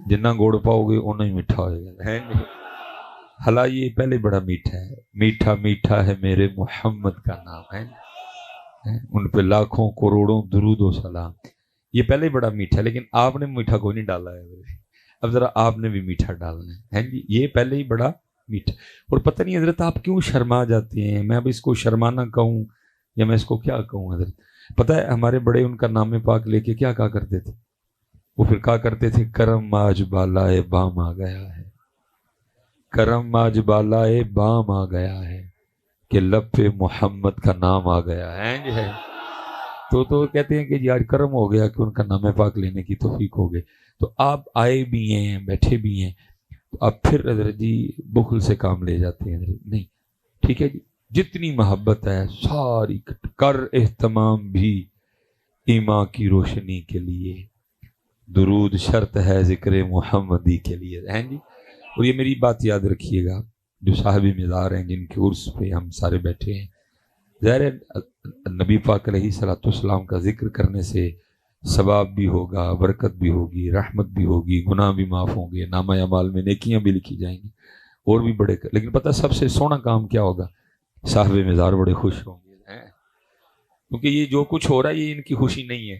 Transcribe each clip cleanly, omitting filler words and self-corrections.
جننا گوڑ پاؤ گے اتنا ہی میٹھا ہوئے گا ہے نہیں. حالا یہ پہلے بڑا میٹھا ہے، میٹھا میٹھا ہے میرے محمد کا نام ہے، ان پہ لاکھوں کروڑوں درود و سلام. یہ پہلے ہی بڑا میٹھا ہے، لیکن آپ نے میٹھا کوئی نہیں ڈالا ہے، اب ذرا آپ نے بھی میٹھا ڈالنا ہے جی. یہ پہلے ہی بڑا میٹھا. اور پتہ نہیں حضرت آپ کیوں شرما جاتے ہیں، میں اب اس کو شرمانا کہوں یا میں اس کو کیا کہوں حضرت. پتہ ہے ہمارے بڑے ان کا نام پاک لے کے کیا کہا کرتے تھے؟ وہ پھر کہا کرتے تھے کرم آج بالائے بام آ گیا ہے، کرم آج بالائے بام آ گیا ہے کہ لب پہ محمد کا نام آ گیا ہے جی ہے. تو کہتے ہیں کہ جی آج کرم ہو گیا کہ ان کا نام پاک لینے کی توفیق ہو گئی. تو آپ آئے بھی ہیں بیٹھے بھی ہیں، تو آپ پھر حضرت جی بخل سے کام لے جاتے ہیں حضرت. نہیں ٹھیک ہے جی، جتنی محبت ہے ساری کر اہتمام بھی ایمان کی روشنی کے لیے، درود شرط ہے ذکر محمدی کے لیے ہیں جی. اور یہ میری بات یاد رکھیے گا، جو صاحب مزار ہیں جن کے عرس پہ ہم سارے بیٹھے ہیں، ظاہر نبی پاک علیہ صلاۃ والسلام کا ذکر کرنے سے ثواب بھی ہوگا، برکت بھی ہوگی، رحمت بھی ہوگی، گناہ بھی معاف ہوں گے، نامہ اعمال میں نیکیاں بھی لکھی جائیں گی اور بھی بڑے. لیکن پتہ سب سے سونا کام کیا ہوگا؟ صاحب مزار بڑے خوش ہوں گے، کیونکہ یہ جو کچھ ہو رہا ہے یہ ان کی خوشی نہیں ہے،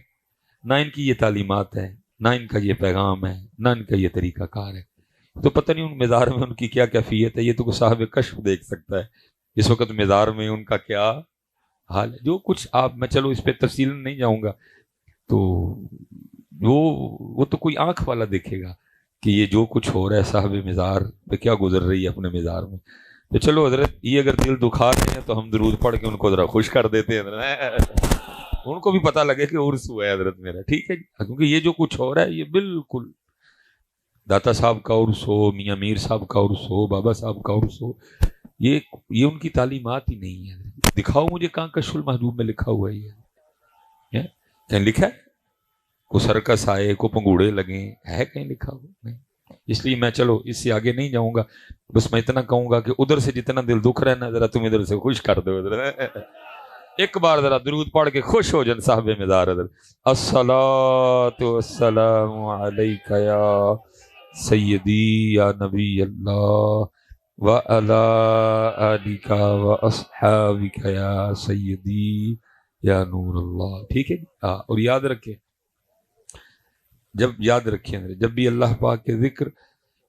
نہ ان کی یہ تعلیمات ہے، نہ ان کا یہ پیغام ہے، نہ ان کا یہ طریقہ کار ہے. تو پتہ نہیں ان مزار میں ان کی کیا کیفیت ہے، یہ تو صاحب کشف دیکھ سکتا ہے اس وقت مزار میں ان کا کیا حال ہے. جو کچھ آپ، میں چلو اس پہ تفصیل نہیں جاؤں گا، تو وہ تو کوئی آنکھ والا دیکھے گا کہ یہ جو کچھ ہو رہا ہے صاحب مزار پہ کیا گزر رہی ہے اپنے مزار میں. تو چلو حضرت یہ اگر دل دکھا رہے ہیں تو ہم درود پڑھ کے ان کو ذرا خوش کر دیتے ہیں حضرت، ان کو بھی پتہ لگے کہ عرس ہوا ہے حضرت میرا. ٹھیک ہے جی، کیونکہ یہ جو کچھ ہو رہا ہے یہ بالکل داتا صاحب کا عرس ہو، میاں میر صاحب کا عرس ہو، بابا صاحب کا عرس ہو، یہ ان کی تعلیمات ہی نہیں ہے. دکھاؤ مجھے کہاں کشف المحجوب میں لکھا ہوا ہے، کہیں لکھا ہے؟ کو سرکس آئے، کو پنگوڑے لگیں، ہے کہیں لکھا ہوا؟ نہیں. اس لیے میں چلو اس سے آگے نہیں جاؤں گا، بس میں اتنا کہوں گا کہ ادھر سے جتنا دل دکھ رہا ہے نا ذرا تم ادھر سے خوش کر دو. ایک بار ذرا درود پڑھ کے خوش ہو جن صاحب مزار حضرت. الصلاۃ والسلام علیک یا سیدی یا نبی اللہ وعلی آلک واصحابک یا سیدی یا نور اللہ. ٹھیک ہے جی. اور یاد رکھیں، جب بھی اللہ پاک کے ذکر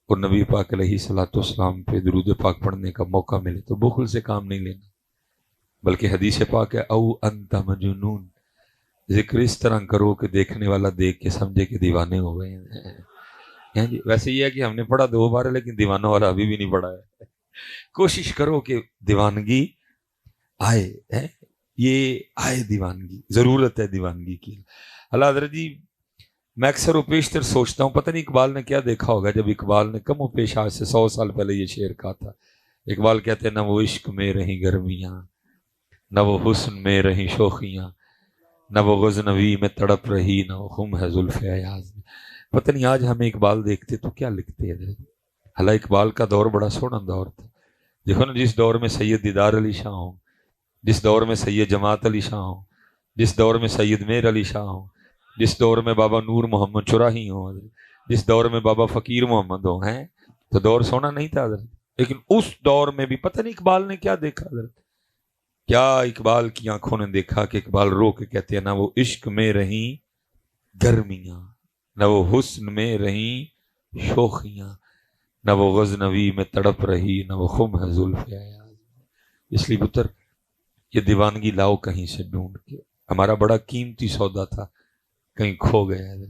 اور نبی پاک علیہ صلاۃ والسلام پہ درود پاک پڑھنے کا موقع ملے تو بخل سے کام نہیں لینا، بلکہ حدیث پاک ہے او انت مجنون، ذکر اس طرح کرو کہ دیکھنے والا دیکھ کے سمجھے کہ دیوانے ہو گئے ہیں جی. ویسے یہ ہے کہ ہم نے پڑھا 2 بار ہے لیکن دیوانوں والا ابھی بھی نہیں پڑھا ہے. کوشش کرو کہ دیوانگی آئے، یہ آئے دیوانگی، ضرورت ہے دیوانگی کی. اللہ حضرت جی میں اکثر و بیشتر سوچتا ہوں پتہ نہیں اقبال نے کیا دیکھا ہوگا جب اقبال نے کم و پیش آج سے 100 سال پہلے یہ شعر کہا تھا. اقبال کہتے ہیں نہ وہ عشق میں رہیں گرمیاں، نہ وہ حسن میں رہیں شوخیاں، نہ وہ غزنوی میں تڑپ رہی، نہ وہ خم ہے زلف ایاز میں. پتہ نہیں آج ہمیں اقبال دیکھتے تو کیا لکھتے ہیں. حالانکہ اقبال کا دور بڑا سونا دور تھا. دیکھو نا، جس دور میں سید دیدار علی شاہ ہوں، جس دور میں سید جماعت علی شاہ ہوں، جس دور میں سید میر علی شاہ ہوں، جس دور میں بابا نور محمد چراہی ہوں، جس دور میں بابا فقیر محمد ہوں، ہیں تو دور سونا نہیں تھا حضرت. لیکن اس دور میں بھی پتہ نہیں اقبال نے کیا دیکھا حضرت، کیا اقبال کی آنکھوں نے دیکھا کہ اقبال رو کے کہتے ہیں نہ وہ عشق میں رہیں گرمیاں، نہ وہ حسن میں رہیں شوخیاں، نہ وہ غزنوی میں تڑپ رہی، نہ وہ خم ہے زلف ایاز. اس لیے پتر یہ دیوانگی لاؤ کہیں سے ڈھونڈ کے، ہمارا بڑا قیمتی سودا تھا کہیں کھو گیا ہے.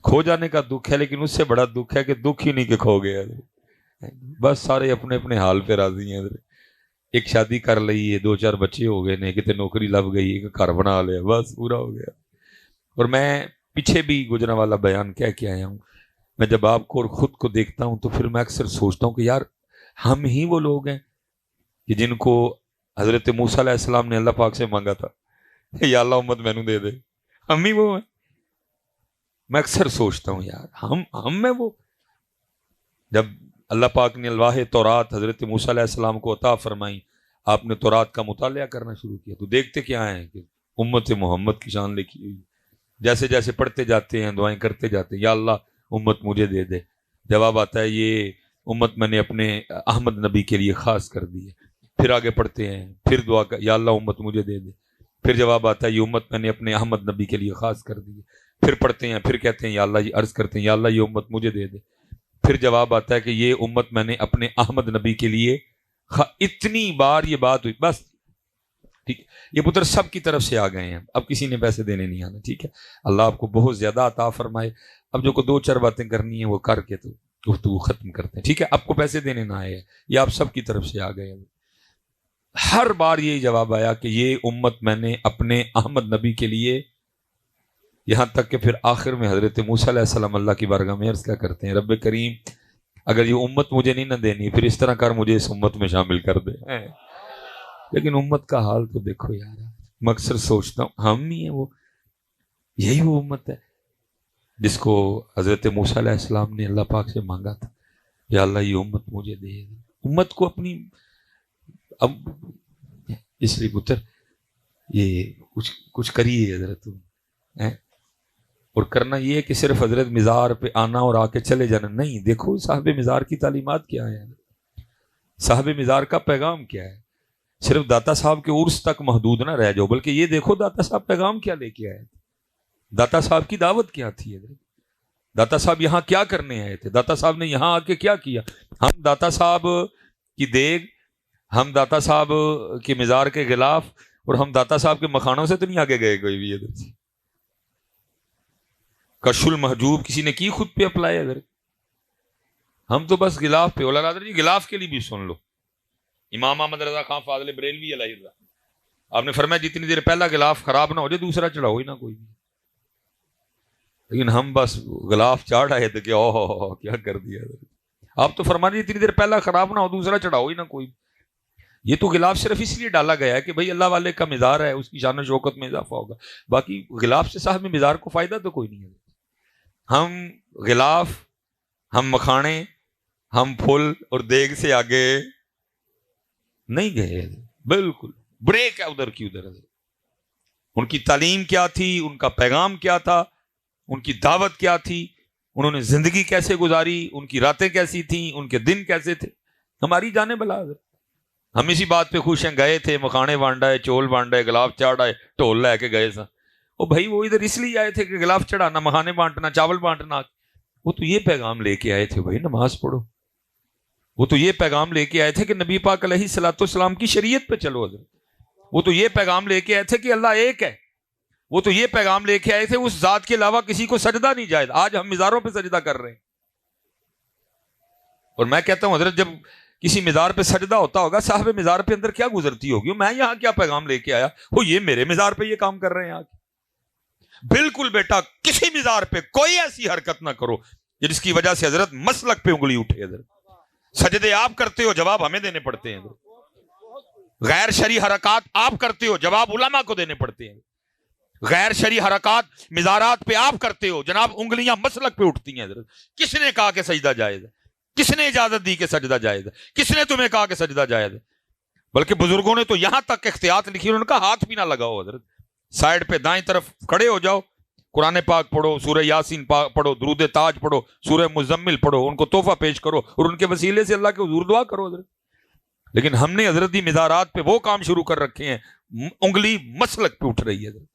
کھو جانے کا دکھ ہے لیکن اس سے بڑا دکھ ہے کہ دکھ ہی نہیں کہ کھو گیا ہے. بس سارے اپنے اپنے حال پہ راضی ہیں. ایک شادی کر لی ہے، 2-4 بچے ہو گئے نے، کتے نوکری لگ گئی، ایک گھر بنا لیا، بس پورا ہو گیا. اور میں پیچھے بھی گجرا والا بیان کہہ کے آیا ہوں، میں جب آپ کو اور خود کو دیکھتا ہوں تو پھر میں اکثر سوچتا ہوں کہ یار ہم ہی وہ لوگ ہیں کہ جن کو حضرت موسیٰ علیہ السلام نے اللہ پاک سے مانگا تھا یا اللہ امت مینوں دے دے. ہم ہی وہ ہیں. میں اکثر سوچتا ہوں یار ہم میں وہ، جب اللہ پاک نے الواح تورات حضرت موسیٰ علیہ السلام کو عطا فرمائی، آپ نے تورات کا مطالعہ کرنا شروع کیا تو دیکھتے کیا ہیں کہ امت محمد کی شان لکھی ہوئی. جیسے جیسے پڑھتے جاتے ہیں، دعائیں کرتے جاتے ہیں، یا اللہ امت مجھے دے دے. جواب آتا ہے یہ امت میں نے اپنے احمد نبی کے لیے خاص کر دی ہے. پھر آگے پڑھتے ہیں, پھر دعا کر یا اللہ امت مجھے دے دے. پھر جواب آتا ہے یہ امت میں نے اپنے احمد نبی کے لیے خاص کر دی ہے. پھر پڑھتے ہیں, پھر کہتے ہیں یا اللہ, یہ عرض کرتے ہیں یا اللہ یہ امت مجھے دے دے. پھر جواب آتا ہے کہ یہ امت میں نے اپنے احمد نبی کے لیے اتنی بار یہ بات ہوئی بس. ٹھیک ہے, یہ پتر سب کی طرف سے آ گئے ہیں, اب کسی نے پیسے دینے نہیں آنا. ٹھیک ہے, اللہ آپ کو بہت زیادہ عطا فرمائے. اب جو کو دو چار باتیں کرنی ہیں وہ کر کے تو گفتگو ختم کرتے ہیں. ٹھیک ہے, آپ کو پیسے دینے نہ آئے, یہ آپ سب کی طرف سے آ گئے. ہر بار یہی جواب آیا کہ یہ امت میں نے اپنے احمد نبی کے لیے, یہاں تک کہ پھر آخر میں حضرت موسیٰ علیہ السلام اللہ کی بارگاہ میں عرض کیا کرتے ہیں, رب کریم اگر یہ امت مجھے نہیں نہ دینی پھر اس طرح کر مجھے اس امت میں شامل کر دے. لیکن امت کا حال تو دیکھو یار, میں اکثر سوچتا ہوں ہم ہی ہیں وہ, یہی وہ امت ہے جس کو حضرت موسیٰ علیہ السلام نے اللہ پاک سے مانگا تھا یا اللہ یہ امت مجھے دے. امت کو اپنی, اب اس لیے پتر یہ کچھ کریے حضرت, اور کرنا یہ ہے کہ صرف حضرت مزار پہ آنا اور آ کے چلے جانا نہیں. دیکھو صاحب مزار کی تعلیمات کیا ہے, صاحب مزار کا پیغام کیا ہے. صرف داتا صاحب کے عرس تک محدود نہ رہ جاؤ, بلکہ یہ دیکھو داتا صاحب پیغام کیا لے کے آئے تھے, داتا صاحب کی دعوت کیا تھی, داتا صاحب یہاں کیا کرنے آئے تھے, داتا صاحب نے یہاں آ کے کیا کیا. ہم داتا صاحب کی دیگ, ہم داتا صاحب کے مزار کے غلاف اور ہم داتا صاحب کے مکھانوں سے تو نہیں آگے گئے کوئی بھی. ادھر کشف المحجوب کسی نے کی خود پہ اپلائی ادھر, ہم تو بس غلاف پہ. اولا جی غلاف کے لیے بھی سن لو, امام احمد رضا خان فاضل بریلوی علیہ الرحمہ, آپ نے فرمایا جتنی دیر پہلا غلاف خراب نہ ہو جائے دوسرا چڑھاؤ ہی نہ کوئی بھی. لیکن ہم بس غلاف چاڑھ آئے تھے کہ اوہ کیا کر دیا. آپ تو فرمایا جتنی دیر پہلا خراب نہ ہو دوسرا چڑھاؤ ہی نہ کوئی. یہ تو غلاف صرف اس لیے ڈالا گیا ہے کہ بھئی اللہ والے کا مزار ہے, اس کی شان و شوکت میں اضافہ ہوگا. باقی غلاف سے صاحب مزار کو فائدہ تو کوئی نہیں ہے. ہم غلاف, ہم مکھانے, ہم پھول اور دیگ سے آگے نہیں گئے. بالکل بریک ہے ادھر کی ادھر. ان کی تعلیم کیا تھی, ان کا پیغام کیا تھا, ان کی دعوت کیا تھی, انہوں نے زندگی کیسے گزاری, ان کی راتیں کیسی تھیں, ان کے دن کیسے تھے, ہماری جانیں بلا. ہم اسی بات پہ خوش ہیں, گئے تھے مکھانے بانڈائے, چول بانڈائے, غلاف چاڑھائے, ٹول لے کے گئے سا. وہ بھائی وہ ادھر اس لیے آئے تھے کہ غلاف چڑھانا, مکھانے بانٹنا, چاول بانٹنا. وہ تو یہ پیغام لے کے آئے تھے بھائی نماز پڑھو. وہ تو یہ پیغام لے کے آئے تھے کہ نبی پاک علیہ الصلوۃ والسلام کی شریعت پہ چلو. حضرت وہ تو یہ پیغام لے کے آئے تھے کہ اللہ ایک ہے. وہ تو یہ پیغام لے کے آئے تھے اس ذات کے علاوہ کسی کو سجدہ نہیں جائز. آج ہم مزاروں پہ سجدہ کر رہے ہیں, اور میں کہتا ہوں حضرت جب کسی مزار پہ سجدہ ہوتا ہوگا, صاحب مزار پہ اندر کیا گزرتی ہوگی, میں یہاں کیا پیغام لے کے آیا, وہ یہ میرے مزار پہ یہ کام کر رہے ہیں. آج بالکل بیٹا کسی مزار پہ کوئی ایسی حرکت نہ کرو جس کی وجہ سے حضرت مسلک پہ انگلی اٹھے. حضرت سجدے آپ کرتے ہو, جواب ہمیں دینے پڑتے ہیں. غیر شرعی حرکات آپ کرتے ہو, جواب علماء کو دینے پڑتے ہیں. غیر شرعی حرکات مزارات پہ آپ کرتے ہو, جناب انگلیاں مسلک پہ اٹھتی ہیں. حضرت کس نے کہا کہ سجدہ جائز ہے, کس نے اجازت دی کہ سجدہ جائز ہے, کس نے تمہیں کہا کہ سجدہ جائز ہے. بلکہ بزرگوں نے تو یہاں تک احتیاط لکھی, انہوں نے کہا ہاتھ بھی نہ لگاؤ. حضرت سائڈ پہ دائیں طرف کھڑے ہو جاؤ, قرآن پاک پڑھو, سورہ یاسین پڑھو, درود تاج پڑھو, سورہ مزمل پڑھو, ان کو تحفہ پیش کرو اور ان کے وسیلے سے اللہ کے حضور دعا کرو. حضرت لیکن ہم نے حضرت دی مزارات پہ وہ کام شروع کر رکھے ہیں, انگلی مسلک پہ اٹھ رہی ہے. حضرت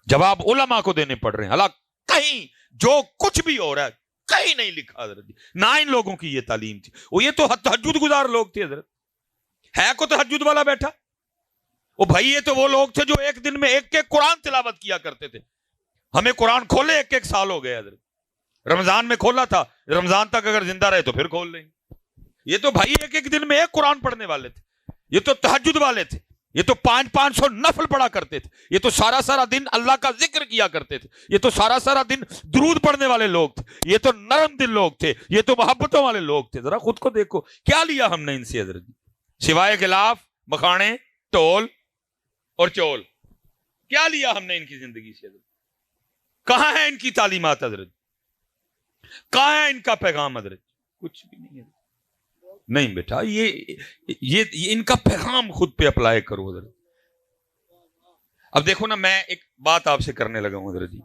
جواب علماء کو دینے پڑ رہے ہیں. اللہ کہیں جو کچھ بھی ہو رہا ہے کہیں نہیں لکھا حضرت, نہ ان لوگوں کی یہ تعلیم تھی. وہ یہ تو تہجد گزار لوگ تھے. حضرت ہے کو تہجد والا بیٹھا, وہ بھائی یہ تو وہ لوگ تھے جو ایک دن میں ایک ایک قرآن تلاوت کیا کرتے تھے. ہمیں قرآن کھولے ایک ایک سال ہو گئے. حضرت رمضان میں کھولا تھا, رمضان تک اگر زندہ رہے تو پھر کھول لیں. یہ تو بھائی ایک ایک دن میں ایک قرآن پڑھنے والے تھے, یہ تو تہجد والے تھے, یہ تو 500 نفل پڑھا کرتے تھے, یہ تو سارا دن اللہ کا ذکر کیا کرتے تھے, یہ تو سارا دن درود پڑھنے والے لوگ تھے, یہ تو نرم دل لوگ تھے, یہ تو محبتوں والے لوگ تھے. ذرا خود کو دیکھو کیا لیا ہم نے ان سے حضرت, سوائے غلاف, مکھانے, ٹول اور چول, کیا لیا ہم نے ان کی زندگی سے. حضرت کہاں ہے ان کی تعلیمات حضرت, کہاں ہے ان کا پیغام حضرت, کچھ بھی نہیں ہے. نہیں بیٹا یہ ان کا پیغام خود پہ اپلائی کرو. حضرت اب دیکھو نا, میں ایک بات آپ سے کرنے لگا ہوں حضرت جی.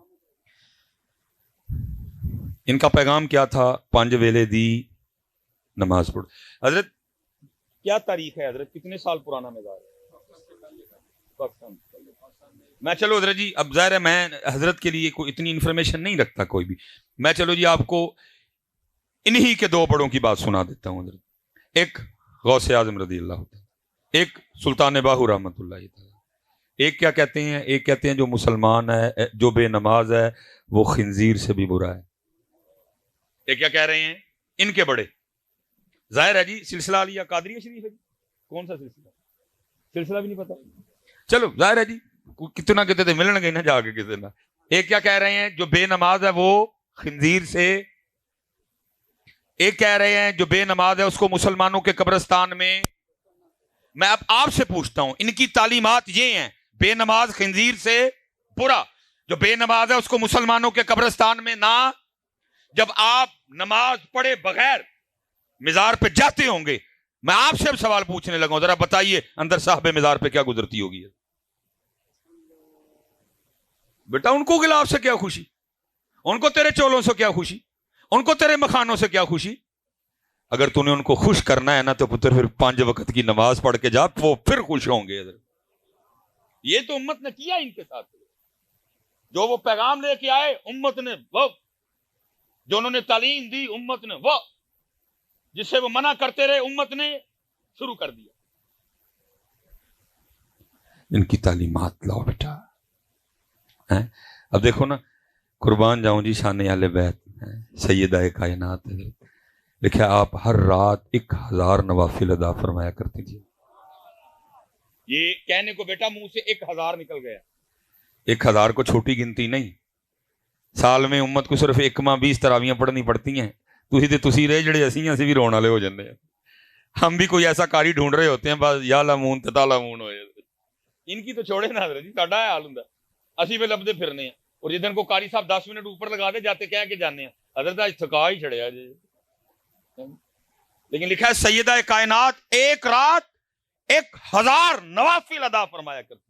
ان کا پیغام کیا تھا؟ 5 ویلے دی نماز پڑھ. حضرت کیا تاریخ ہے حضرت؟ کتنے سال پرانا مزار ہے؟ میں چلو حضرت جی اب ظاہر ہے میں حضرت کے لیے کوئی اتنی انفارمیشن نہیں رکھتا کوئی بھی. میں چلو جی آپ کو انہی کے 2 بڑوں کی بات سنا دیتا ہوں حضرت. ایک غوث اعظم رضی اللہ عنہ، ایک سلطان باہو رحمۃ اللہ تعالی. ایک کیا کہتے ہیں؟ ایک کہتے ہیں جو مسلمان ہے، جو بے نماز ہے وہ خنزیر سے بھی برا ہے. ایک کیا کہہ رہے ہیں ان کے بڑے؟ ظاہر ہے جی سلسلہ علیہ قادریہ شریف ہے جی. کون سا سلسلہ بھی نہیں پتا. چلو ظاہر ہے جی کتنا کہتے تھے ملن گئی نا جا کے کسی نہ. ایک کیا کہہ رہے ہیں جو بے نماز ہے وہ خنزیر سے. ایک کہہ رہے ہیں جو بے نماز ہے اس کو مسلمانوں کے قبرستان میں. میں اب آپ سے پوچھتا ہوں ان کی تعلیمات یہ ہیں بے نماز خنزیر سے برا، جو بے نماز ہے اس کو مسلمانوں کے قبرستان میں نہ. جب آپ نماز پڑھے بغیر مزار پہ جاتے ہوں گے، میں آپ سے اب سوال پوچھنے لگا ہوں، ذرا بتائیے اندر صاحب مزار پہ کیا گزرتی ہوگی؟ بیٹا ان کو گلاب سے کیا خوشی؟ ان کو تیرے چولوں سے کیا خوشی؟ ان کو تیرے مکھانوں سے کیا خوشی؟ اگر تو نے ان کو خوش کرنا ہے نا تو پتر پھر 5 وقت کی نماز پڑھ کے جا، وہ پھر خوش ہوں گے. یہ تو امت نے کیا ان کے ساتھ. جو وہ پیغام لے کے آئے امت نے وہ، جو انہوں نے تعلیم دی امت نے وہ، جس سے وہ منع کرتے رہے امت نے شروع کر دیا. ان کی تعلیمات لاؤ بیٹا. اب دیکھو نا، قربان جاؤں جی شان اہل بیت سیدہ کائنات لکھا آپ ہر رات 1000 نوافل ادا فرمایا کرتی تھی. یہ کہنے کو بیٹا منہ سے 1000 نکل گیا. 1000 کو چھوٹی گنتی نہیں. سال میں امت کو صرف 1 ماہ 20 تراویاں پڑھنی پڑتی ہیں. تسی رہے جڑے اسی بھی رونے والے ہو جاندے ہیں. ہم بھی کوئی ایسا کاری ڈھونڈ رہے ہوتے ہیں بس یا لامون تتا لامون ہوئے. ان کی تو چھوڑے نہ حضرت جی ساڈا حال ہوندا اسی بھی لبدے پھرنے ہیں. اور جدن کو قاری صاحب 10 منٹ اوپر لگا دے جاتے کہہ کے جانے ہیں حضرت آج تھکا ہی چھڑیا جی. لیکن لکھا ہے سیدہ کائنات ایک رات 1000 نوافل ادا فرمایا کرتی.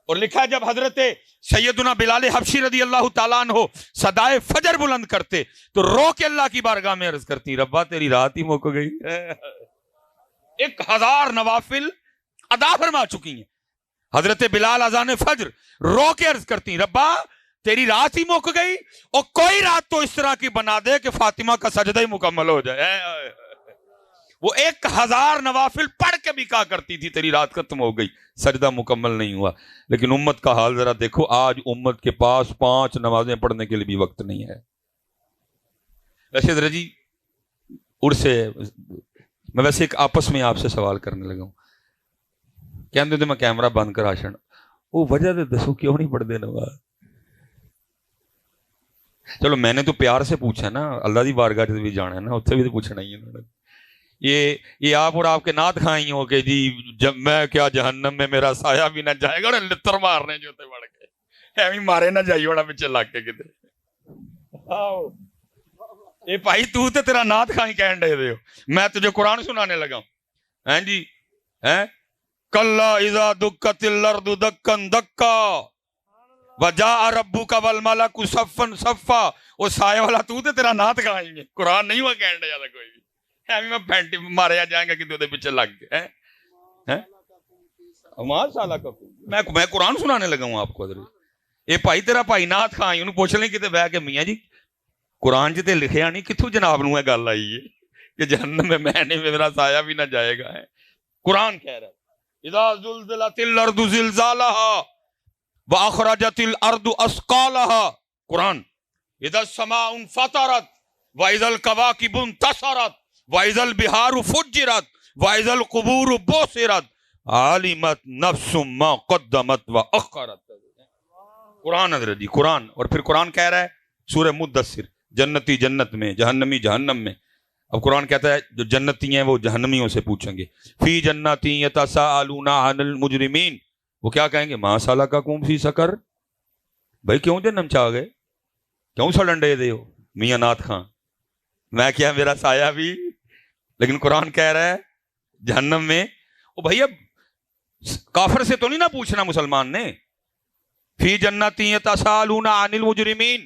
اور لکھا ہے جب حضرت سیدنا بلال حبشی رضی اللہ تعالیٰ عنہ صدائے فجر بلند کرتے تو رو کے اللہ کی بارگاہ میں عرض کرتی ربا تیری رات ہی مک گئی. 1000 نوافل ادا فرما چکی ہیں. حضرت بلال اذان فجر رو کے عرض کرتی ربا تیری رات ہی مک گئی، اور کوئی رات تو اس طرح کی بنا دے کہ فاطمہ کا سجدہ ہی مکمل ہو جائے. وہ 1000 نوافل پڑھ کے بھی کہا کرتی تھی تیری رات ختم ہو گئی، سجدہ مکمل نہیں ہوا. لیکن امت کا حال ذرا دیکھو، آج امت کے پاس 5 نمازیں پڑھنے کے لیے بھی وقت نہیں ہے. ویسے ذرا جی میں ویسے ایک آپس میں آپ سے سوال کرنے لگا ہوں. کہندے تو میں کیمرہ بند کرا چھڑ، وہ وجہ دے دسو کیوں نہیں پڑھتے نماز؟ چلو میں نے تو پیار سے پوچھا نا، اللہ دی بارگاہ سے بھی جانا ہے نا، اتنے بھی تو پوچھنا ہی ہے. یہ آپ اور آپ کے نعت کھائیں ہو کہ جی جب میں کیا جہنم میں میرا سایہ بھی نہ جائے گا، لتر مارنے جو تے بڑھ کے ایویں مارے نہ جائیے ہونا پیچھے لگ کے کتے. اے بھائی تو تے تیرا نعت کھائیں کہن دے ہو، میں تجھے قرآن سنانے لگا ہوں. ہیں جی کلا اذا دکت الارض دکن دکا وجاء ربک والملک صفا صفا. وہ سایہ والا تو تے تیرا نعت کھائیں گے، قرآن نہیں ہوا کہن دے زیادہ کوئی بھی. میں پینٹی مارے جائیں گا کہ پیچھے لگ گئے. میں قرآن سنانے لگا ہوں آپ کو. یہ بھائی تیرا بھائی نعت خان انہوں پوچھ لیں کتے بہ کے میاں جی قرآن چ لکھیا نہیں، کتوں جناب نو گل آئی ہے کہ جہنم میں نہیں میرا سایہ بھی نہ جائے گا. قرآن کہہ رہا ہے اذا زلزلت الارض زلزالها واخرجت الارض اثقالها. قرآن اذا السماء انفطرت واذا الكواكب انتثرت وَإِذَا الْبِحَارُ فُجِّرَتْ وَإِذَا الْقُبُورُ بُعْثِرَتْ عَلِمَتْ نَفْسٌ مَا قَدَّمَتْ وَأَخَّرَتْ. قرآن حضرت جی قرآن. اور پھر قرآن کہہ رہا ہے سورہ مدثر جنتی جنت میں، جہنمی جہنم میں. اب قرآن کہتا ہے جو جنتی ہیں وہ جہنمیوں سے پوچھیں گے فی جنتی یتساءلون عن المجرمین. وہ کیا کہیں گے ما سلککم فی سقر. بھائی کیوں جہنم چ آ گئے، کیوں سڑن دے دے ہو میاں نعت خان؟ میں کیا میرا سایہ بھی. لیکن قرآن کہہ رہا ہے جہنم میں. او بھائی اب کافر سے تو نہیں نہ پوچھنا مسلمان نے. فی جنتی یتساءلون عن المجرمین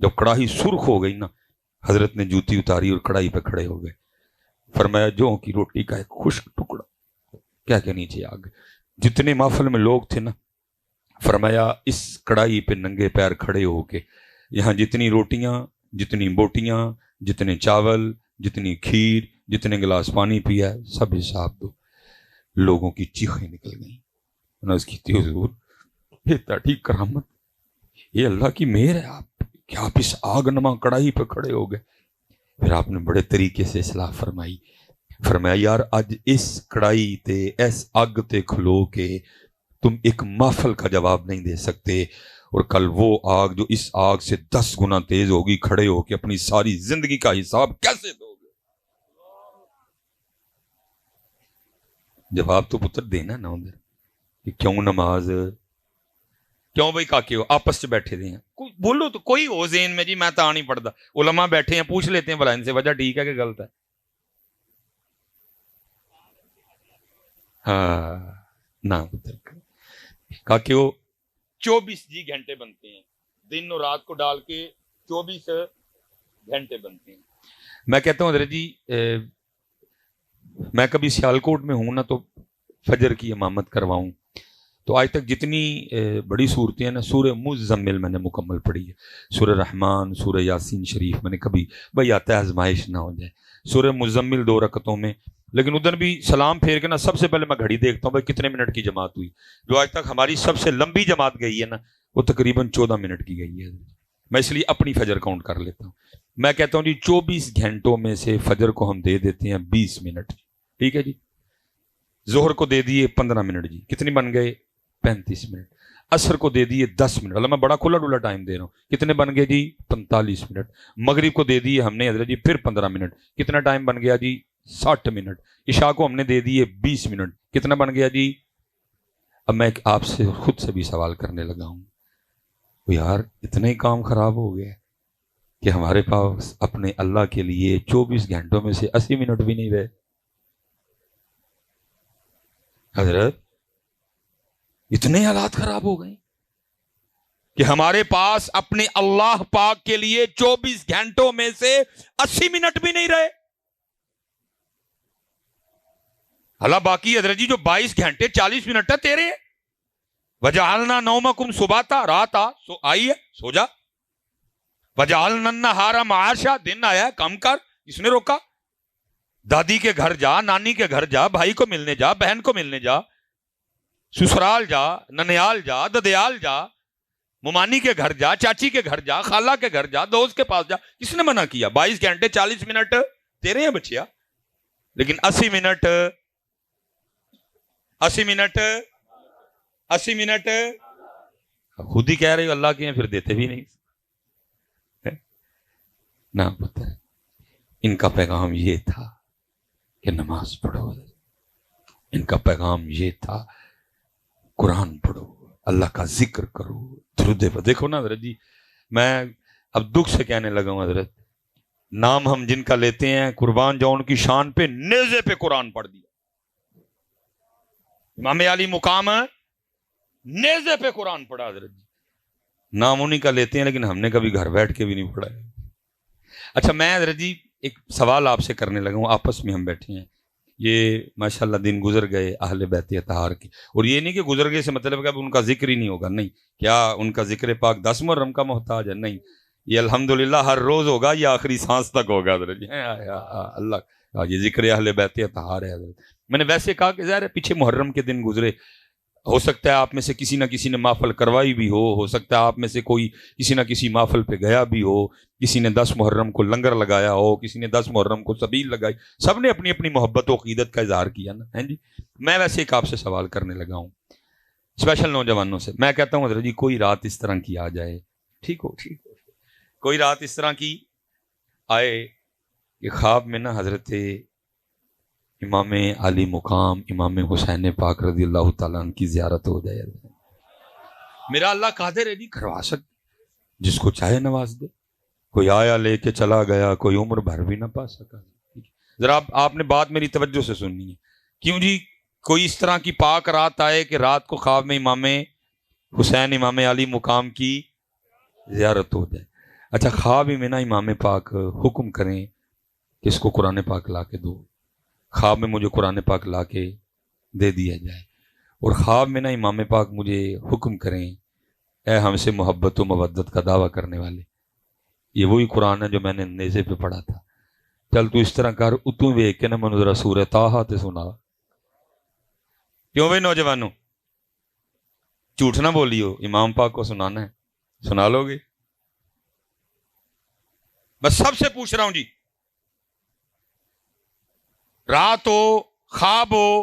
جب کڑاہی سرخ ہو گئی نا، حضرت نے جوتی اتاری اور کڑاہی پہ کھڑے ہو گئے، فرمایا جوں کی روٹی کا ایک خشک ٹکڑا کیا کہ نیچے آ گئے۔ جتنے محفل میں لوگ تھے نا، فرمایا اس کڑاہی پہ ننگے پیر کھڑے ہو کے یہاں جتنی روٹیاں، جتنی بوٹیاں، جتنے چاول، جتنی کھیر، جتنے گلاس پانی پیا سب حساب دو۔ لوگوں کی چیخیں نکل گئیں، نہ کی تھی حضور یہ تاٹھی کرامت، یہ اللہ کی مہر ہے آپ کہ آپ اس آگ نما کڑاہی پہ کھڑے ہو گئے۔ پھر آپ نے بڑے طریقے سے اصلاح فرمائی، فرمایا یار اج اس کڑائی تے اس اگ تے کھلو کے تم ایک محفل کا جواب نہیں دے سکتے، اور کل وہ آگ جو اس آگ سے 10 گنا تیز ہوگی، کھڑے ہو کے اپنی ساری زندگی کا حساب کیسے دو گے؟ جواب تو پتر دینا نا ادھر کہ کیوں نماز، کیوں بھائی کاکے ہو آپس سے بیٹھے دے ہیں، بولو تو کوئی ہو ذہن میں جی میں تا نہیں پڑھتا، علماء بیٹھے ہیں پوچھ لیتے ہیں بھلا ان سے وجہ ٹھیک ہے کہ غلط ہے؟ ہاں نہ پتر کاکے ہو 24 جی گھنٹے بنتے ہیں، دن اور رات کو ڈال کے 24 گھنٹے بنتے ہیں۔ میں کہتا ہوں حضرت جی میں کبھی سیالکوٹ میں ہوں نا تو فجر کی امامت کرواؤں تو آج تک جتنی بڑی صورتیں ہیں نا، سورہ مزمل میں نے مکمل پڑھی ہے، سورہ رحمان، سورہ یاسین شریف میں نے کبھی بھائی آتا ہے آزمائش نہ ہو جائے، سورہ مزمل 2 رکعتوں میں، لیکن ادھر بھی سلام پھیر کے نا سب سے پہلے میں گھڑی دیکھتا ہوں بھائی کتنے منٹ کی جماعت ہوئی۔ جو آج تک ہماری سب سے لمبی جماعت گئی ہے نا وہ تقریباً 14 منٹ کی گئی ہے، میں اس لیے اپنی فجر کاؤنٹ کر لیتا ہوں۔ میں کہتا ہوں جی 24 گھنٹوں میں سے فجر کو ہم دے دیتے ہیں 20 منٹ، ٹھیک ہے جی، ظہر کو دے دیے 15 منٹ، جی کتنے بن گئے 35 منٹ، عصر کو دے دیے 10 منٹ، اللہ میں بڑا کھلا ڈولا ٹائم دے رہا ہوں، کتنے بن گئے جی 45 منٹ، مغرب کو دے دیے ہم نے حضرت جی پھر 15 منٹ، کتنا ٹائم بن گیا جی 60 منٹ، عشاء کو ہم نے دے دیے 20 منٹ، کتنا بن گیا جی۔ اب میں آپ سے خود سے بھی سوال کرنے لگا ہوں، یار اتنا ہی کام خراب ہو گیا کہ ہمارے پاس اپنے اللہ کے لیے 24 گھنٹوں میں سے 80 منٹ بھی نہیں رہے۔ حضرت اتنے حالات خراب ہو گئے کہ ہمارے پاس اپنے اللہ پاک کے لیے 24 گھنٹوں میں سے 80 منٹ بھی نہیں رہے۔ اللہ باقی حضرت جی جو 22 گھنٹے 40 منٹ ہے تیرے ہیں۔ وجعلنا نومکم سباتا، رات سو آئی ہے سو جا، وجعلنا النہار معاشا، دن آیا ہے کم کر، اس نے روکا؟ دادی کے گھر جا، نانی کے گھر جا، بھائی کو ملنے جا، بہن کو ملنے جا، سسرال جا، ننیال جا، ددیال جا، ممانی کے گھر جا، چاچی کے گھر جا، خالہ کے گھر جا، دوست کے پاس جا، کس نے منع کیا؟ 22 گھنٹے 40 منٹ تیرے ہیں بچیا، لیکن 80 منٹ 80 منٹ 80 منٹ خود ہی کہہ رہے ہو اللہ کے ہیں، پھر دیتے بھی نہیں نہ پتہ۔ ان کا پیغام یہ تھا کہ نماز پڑھو، ان کا پیغام یہ تھا قرآن پڑھو، اللہ کا ذکر کرو، درود پر۔ دیکھو نا حضرت جی میں اب دکھ سے کہنے لگا ہوں حضرت، نام ہم جن کا لیتے ہیں قربان جاؤ ان کی شان پہ نیزے پہ قرآن پڑھ دیا، امام علی مقام نیزے پہ قرآن پڑھا حضرت جی، نام انہیں کا لیتے ہیں لیکن ہم نے کبھی گھر بیٹھ کے بھی نہیں پڑھا ہے۔ اچھا میں حضرت جی ایک سوال آپ سے کرنے لگا ہوں، آپس میں ہم بیٹھے ہیں، یہ ماشاءاللہ دن گزر گئے اہل بیت اطہار کے، اور یہ نہیں کہ گزر گئے سے مطلب کہ اب ان کا ذکر ہی نہیں ہوگا، نہیں، کیا ان کا ذکر پاک 10 محرم کا محتاج ہے؟ نہیں، یہ الحمدللہ ہر روز ہوگا، یہ آخری سانس تک ہوگا حضرت جی، اللہ یہ ذکر اہل بیت اطہار ہے حضرت۔ میں نے ویسے کہا کہ ظاہر ہے پیچھے محرم کے دن گزرے، ہو سکتا ہے آپ میں سے کسی نہ کسی نے محفل کروائی بھی ہو سکتا ہے آپ میں سے کوئی کسی نہ کسی محفل پہ گیا بھی ہو، کسی نے 10 محرم کو لنگر لگایا ہو، کسی نے 10 محرم کو سبیل لگائی، سب نے اپنی اپنی محبت و عقیدت کا اظہار کیا نا، ہیں جی۔ میں ویسے ایک آپ سے سوال کرنے لگا ہوں اسپیشل نوجوانوں سے، میں کہتا ہوں حضرت جی کوئی رات اس طرح کی آ جائے، ٹھیک ہو کوئی رات اس طرح کی آئے کہ خواب میں نا حضرت امام علی مقام امام حسین پاک رضی اللہ تعالیٰ عنہ کی زیارت ہو جائے، میرا اللہ قادر ہے جی کروا سکتے، جس کو چاہے نواز دے، کوئی آیا لے کے چلا گیا، کوئی عمر بھر بھی نہ پا سکا۔ ذرا آپ نے بات میری توجہ سے سننی ہے، کیوں جی کوئی اس طرح کی پاک رات آئے کہ رات کو خواب میں امام حسین امام علی مقام کی زیارت ہو جائے۔ اچھا خواب میں نا امام پاک حکم کریں کہ اس کو قرآن پاک لا کے دو، خواب میں مجھے قرآن پاک لا کے دے دیا جائے، اور خواب میں نا امام پاک مجھے حکم کریں اے ہم سے محبت و مودت کا دعویٰ کرنے والے، یہ وہی قرآن ہے جو میں نے نیزے پہ پڑھا تھا، چل تو اس طرح کر اتوں ویک کے نا منو ذرا سورہ طٰہٰ تے سنا۔ کیوں بھائی نوجوانوں، جھوٹ نہ بولیو، امام پاک کو سنانا ہے، سنا لو گے؟ بس سب سے پوچھ رہا ہوں جی، رات ہو، خواب ہو،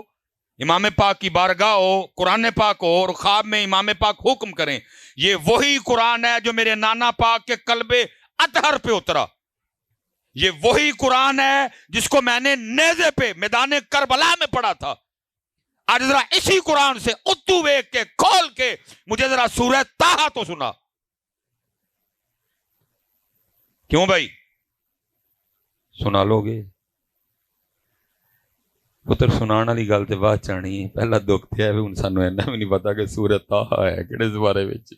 امام پاک کی بارگاہ ہو، قرآن پاک ہو، اور خواب میں امام پاک حکم کریں، یہ وہی قرآن ہے جو میرے نانا پاک کے قلب اطہر پہ اترا، یہ وہی قرآن ہے جس کو میں نے نیزے پہ میدان کربلا میں پڑھا تھا۔ آج ذرا اسی قرآن سے اتو ویک کے کھول کے مجھے ذرا سورہ طٰہٰ تو سنا۔ کیوں بھائی سنا لو گے؟ پتر سنانا والی گل تے بعد چانی ہے، پہلا دکھ تے ہے ہن سانو اینا بھی نہیں پتا کہ سورہ طٰہٰ ہے کہڑے زبارے وچ۔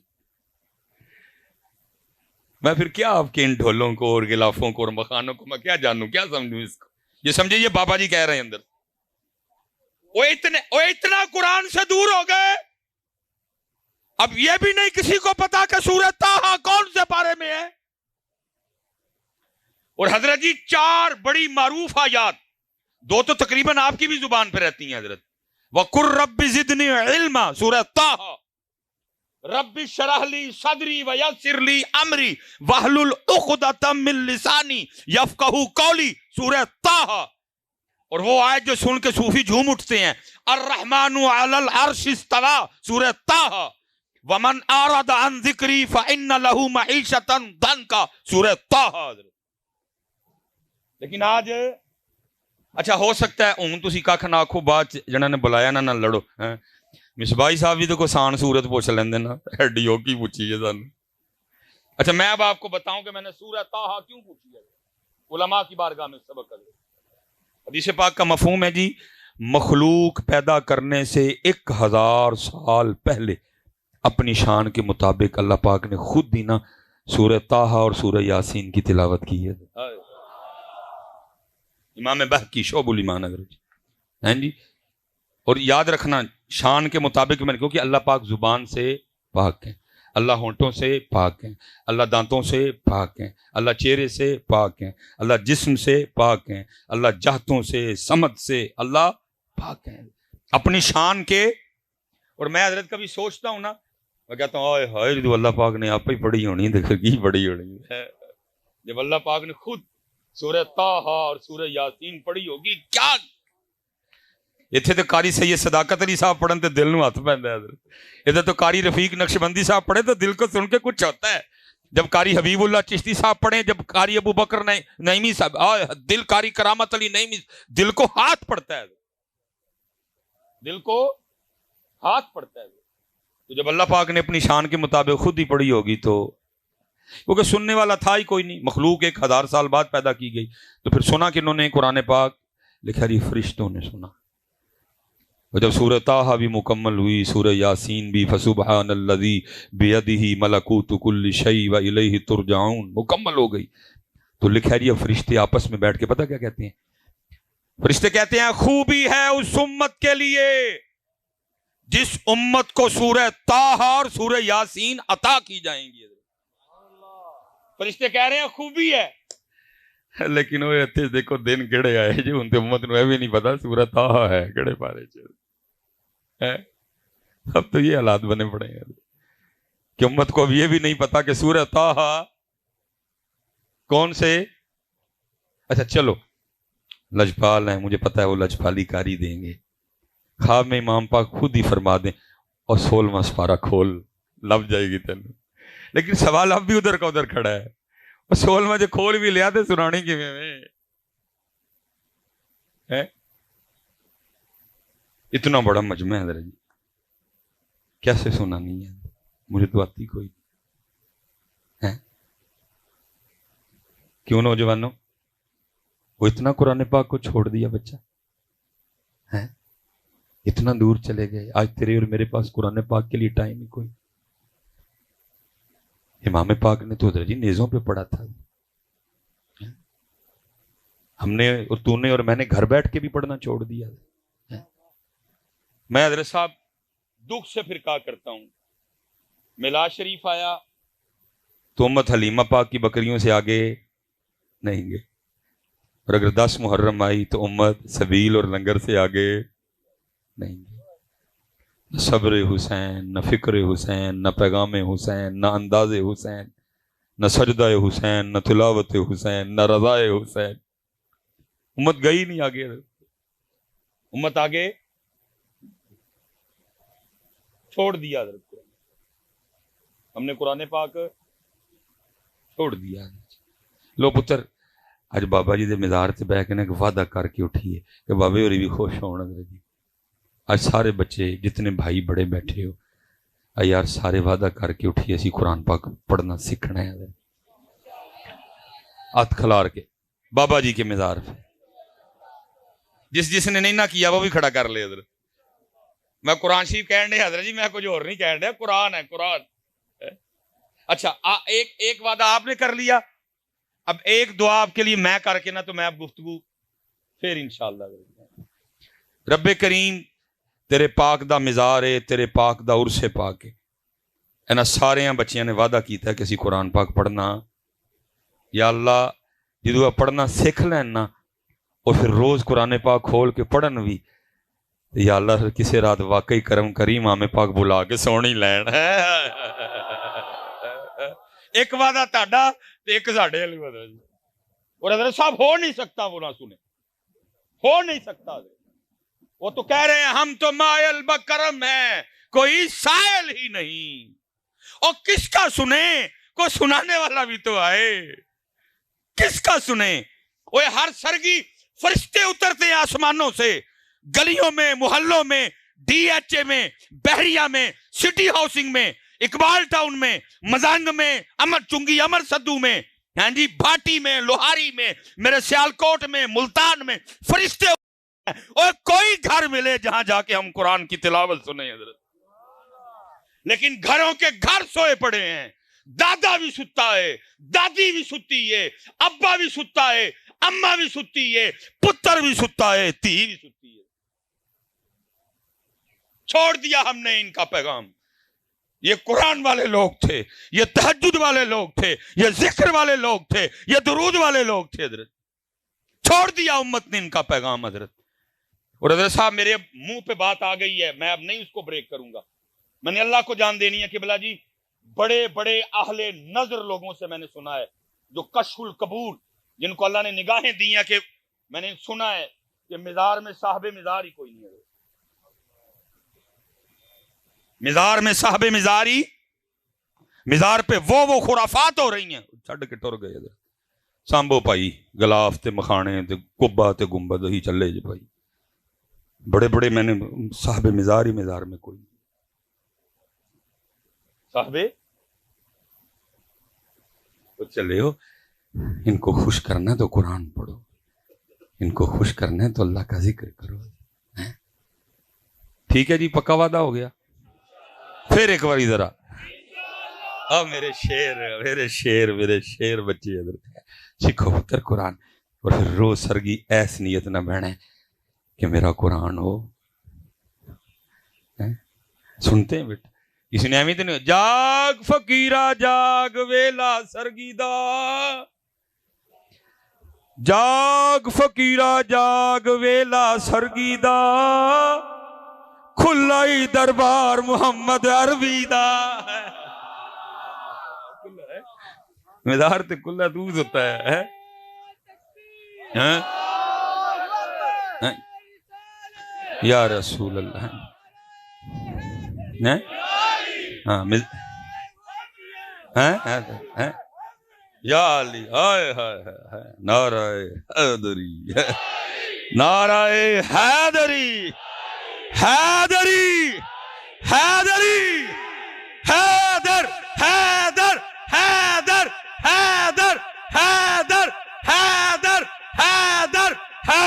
میں پھر کیا آپ کے ان ڈھولوں کو اور غلافوں کو اور مخانوں کو میں کیا جانوں، کیا سمجھوں اس کو؟ یہ سمجھے یہ بابا جی کہہ رہے ہیں اندر، وہ اتنا قرآن سے دور ہو گئے، اب یہ بھی نہیں کسی کو پتا کہ سورہ طٰہٰ کون سے پارے میں ہے۔ اور حضرت جی 4 بڑی معروف آیات، 2 تو تقریباً آپ کی بھی زبان پہ رہتی ہیں حضرت، وَقُلْ رَبِّ زِدْنِي عِلْمًا سورہ طٰہٰ، رَبِّ اشْرَحْ لِي صَدْرِي وَيَسِّرْ لِي أَمْرِي وَاحْلُلْ عُقْدَةً مِّن لِّسَانِي يَفْقَهُوا قَوْلِي سورہ طٰہٰ۔ اور وہ آیت جو سن کے صوفی جھوم اٹھتے ہیں، الرحمن علی العرش استویٰ سورہ طٰہٰ، ومن اعرض عن ذکری فإن له معیشۃ ضنکا سورہ طٰہٰ۔ لیکن آج اچھا ہو سکتا ہے ہوں تسی کھ نہ آکھو، بعد جنہاں نے بلایا نہ لڑو، مصباحی صاحب بھی تو کوئی سان سورت پوچھ لیندے نا، ہڈیو کی پوچھی ہے سانو۔ اچھا میں اب آپ کو بتاؤں کہ میں نے سورہ طٰہٰ کیوں پوچھی ہے، علماء کی بارگاہ میں سبق ہے۔ حدیث پاک کا مفہوم ہے جی، مخلوق پیدا کرنے سے 1000 سال پہلے اپنی شان کے مطابق اللہ پاک نے خود ہی نا سورہ طٰہٰ اور سورہ یاسین کی تلاوت کی ہے۔ امام بہقی شعب الایمان ہیں جی۔ اور یاد رکھنا شان کے مطابق میں نے، کیونکہ اللہ پاک زبان سے پاک ہیں، اللہ ہونٹوں سے پاک ہیں، اللہ دانتوں سے پاک ہیں، اللہ چہرے سے پاک ہیں، اللہ جسم سے پاک ہیں، اللہ جہتوں سے سمت سے اللہ پاک ہیں اپنی شان کے۔ اور میں حضرت کبھی سوچتا ہوں نا، میں کہتا ہوں آئے ہائے جو اللہ پاک نے آپ ہی پڑھی ہونی دیکھ کی پڑھی ہونی ہے، جب اللہ پاک نے خود سورہ طٰہٰ اور سورہ یاسین پڑھی ہوگی کیا۔ اتنے تو قاری سید صداقت علی صاحب پڑھن تے دل نو ہاتھ پیندا ہے حضرت، ادھر تو قاری رفیق نقشبندی صاحب پڑھے تو دل کو سن کے کچھ ہوتا ہے، جب قاری حبیب اللہ چشتی صاحب پڑھیں، جب قاری ابو بکر نعیمی صاحب، دل قاری کرامت علی نعیمی، دل کو ہاتھ پڑتا ہے، دل کو ہاتھ پڑتا ہے۔ تو جب اللہ پاک نے اپنی شان کے مطابق خود ہی پڑھی ہوگی تو، کیونکہ سننے والا تھا ہی کوئی نہیں، مخلوق 1000 سال بعد پیدا کی گئی، تو پھر سنا کنہوں نے؟ قرآن پاک لکھا جی فرشتوں نے سنا۔ اور جب سورہ طٰہٰ بھی مکمل ہوئی، سورہ یاسین بھی، فسبحان الذی بیدہ ملکوت کل شیء والیہ ترجعون مکمل ہو گئی، تو لکھا جی فرشتے آپس میں بیٹھ کے پتہ کیا کہتے ہیں؟ فرشتے کہتے ہیں خوبی ہے اس امت کے لیے جس امت کو سورہ طٰہٰ اور سورہ یاسین عطا کی جائیں گی۔ فرشتے کہہ رہے ہیں خوبی ہے، لیکن وہ اتنے دیکھو دن کہڑے آئے جو ان امت نو بھی نہیں پتا سورہ طٰہٰ ہے کہڑے پارے چ ہے۔ اب تو یہ حالات بنے پڑے ہیں کہ امت کو اب یہ بھی نہیں پتا کہ سورہ طٰہٰ کون سے۔ اچھا چلو لجپال ہیں، مجھے پتا ہے وہ لجپالی کاری دیں گے، خواب میں امام پاک خود ہی فرما دیں اور 16واں سپارہ کھول، لب جائے گی تینوں، لیکن سوال اب بھی ادھر کا ادھر کھڑا ہے، اور 16واں جو کھول بھی لیا تو سنانی کی میں اتنا بڑا مجمع ہے جی، کیسے سنانی ہے؟ مجھے تو آتی کوئی ہے۔ کیوں نوجوانوں وہ اتنا قرآن پاک کو چھوڑ دیا بچہ ہے، اتنا دور چلے گئے، آج تیرے اور میرے پاس قرآن پاک کے لیے ٹائم ہی کوئی۔ امام پاک نے تو حضرت جی نیزوں پہ پڑھا تھا. ہم نے اور تو نے اور میں نے گھر بیٹھ کے بھی پڑھنا چھوڑ دیا. میں حضرت صاحب دکھ سے پھر کہا کرتا ہوں، میلاد شریف آیا تو امت حلیمہ پاک کی بکریوں سے آگے نہیں گئے، اور اگر 10 محرم آئی تو امت سبیل اور لنگر سے آگے نہیں گئے. نہ صبر حسین، نہ فکر حسین، نہ پیغام حسین، نہ انداز حسین، نہ سجدہ حسین، نہ تلاوت حسین، نہ رضا حسین. امت گئی نہیں آگے. امت آگے چھوڑ دیا. حضرت کو ہم نے قرآن پاک چھوڑ دیا. لو پتر اج بابا جی دے مزار تے بیٹھ کے ایک وعدہ کر کے اٹھیے کہ بابے ہوری بھی خوش ہون. حضرت جی اج سارے بچے جتنے بھائی بڑے بیٹھے ہو یار سارے وعدہ کر کے اٹھیے اسی قرآن پاک پڑھنا سیکھنا ہے. ہاتھ کھلار کے بابا جی کے مزار پہ جس نے نہیں نہ کیا وہ بھی کھڑا کر لے. حضرت میں قرآن شریف کہن دے حضرت جی، میں کچھ اور نہیں کہن دیا، قرآن ہے قرآن. اچھا ایک وعدہ آپ نے کر لیا، اب ایک دعا آپ کے لیے میں کر کے نا تو میں اب گفتگو پھر انشاءاللہ. رب کریم تیرے پاک دا مزار ہے، تیرے پاک دا عرس پاک ہے. انہاں سارے بچیاں نے وعدہ کیتا ہے کہ اسی قرآن پاک پڑھنا. یا اللہ جدو پڑھنا سیکھ لین نا اور پھر روز قرآن پاک کھول کے پڑھن بھی، یا اللہ کسی رات واقعی کرم کریم امام پاک بلا کے سونی لین. ایک وعدہ تہاڈا تے ایک ساڈے والی وعدہ جی. اور حضرت صاحب ہو نہیں سکتا وہ نہ سنے، ہو نہیں سکتا. وہ تو کہہ رہے ہیں ہم تو مائل بکرم ہیں، کوئی سائل ہی نہیں. اور کس کا سنے؟ کوئی سنانے والا بھی تو آئے. کس کا سنے؟ وہ ہر سرگی فرشتے اترتے ہیں آسمانوں سے، گلیوں میں، محلوں میں، ڈی ایچ اے میں، بحریہ میں، سٹی ہاؤسنگ میں، اقبال ٹاؤن میں، مزانگ میں، امر چنگی امر سدو میں، ہاں جی بھاٹی میں، لوہاری میں، میرے سیالکوٹ میں، ملتان میں فرشتے. اور کوئی گھر ملے جہاں جا کے ہم قرآن کی تلاوت سنیں حضرت. لیکن گھروں کے گھر سوئے پڑے ہیں. دادا بھی ستا ہے، دادی بھی ستی ہے، ابا بھی ستا ہے، اماں بھی ستی ہے، پتر بھی ستا ہے، تھی بھی ستی ہے. چھوڑ دیا ہم نے ان کا پیغام. یہ قرآن والے لوگ تھے، یہ تہجد والے لوگ تھے، یہ ذکر والے لوگ تھے، یہ درود والے لوگ تھے. حضرت چھوڑ دیا امت نے ان کا پیغام. حضرت اور حضرت صاحب میرے منہ پہ بات آ گئی ہے، میں اب نہیں اس کو بریک کروں گا. میں نے اللہ کو جان دینی ہے کہ بلا جی بڑے بڑے اہل نظر لوگوں سے میں نے سنا ہے جو کشف القبور، جن کو اللہ نے نگاہیں دی ہیں، کہ میں نے سنا ہے کہ مزار میں صاحب مزار ہی کوئی نہیں ہے. مزار میں صاحب مزاری، مزار پہ وہ خرافات ہو رہی ہیں. چھڑ کے ٹر گئے. سامبو پائی گلاف تے مکھانے تے کبا تے گنبد ہی چلے جی بھائی. بڑے بڑے میں نے صاحب مزار ہی مزار میں کوئی نہیں. صاحب تو چلے ہو، ان کو خوش کرنا ہے تو قرآن پڑھو، ان کو خوش کرنا ہے تو اللہ کا ذکر کرو. ٹھیک ہے جی، پکا وعدہ ہو گیا. پھر ایک باری ذرا میرے شیر میرے شیر میرے شیر بچے حضرت سیکھو پتر قرآن. اور پھر روز سرگی ایس نیت نہ بہنے کہ میرا قرآن ہو. سنتے ہیں بیٹا اس نے اہمیت نہیں. جاگ فقیرہ جاگ ویلا سرگی دا، جاگ فقیرہ جاگ ویلا سرگی دا، کھلا ہی دربار محمد عربی دا. مزار تے کھلا دوز ہوتا ہے. یا رسول اللہ. یا علی ہائے ہائے نعرہ حیدری، نعرہ حیدری، حیدری حیدری حیدر حیدر حیدر حیدر حیدر حیدر حیدر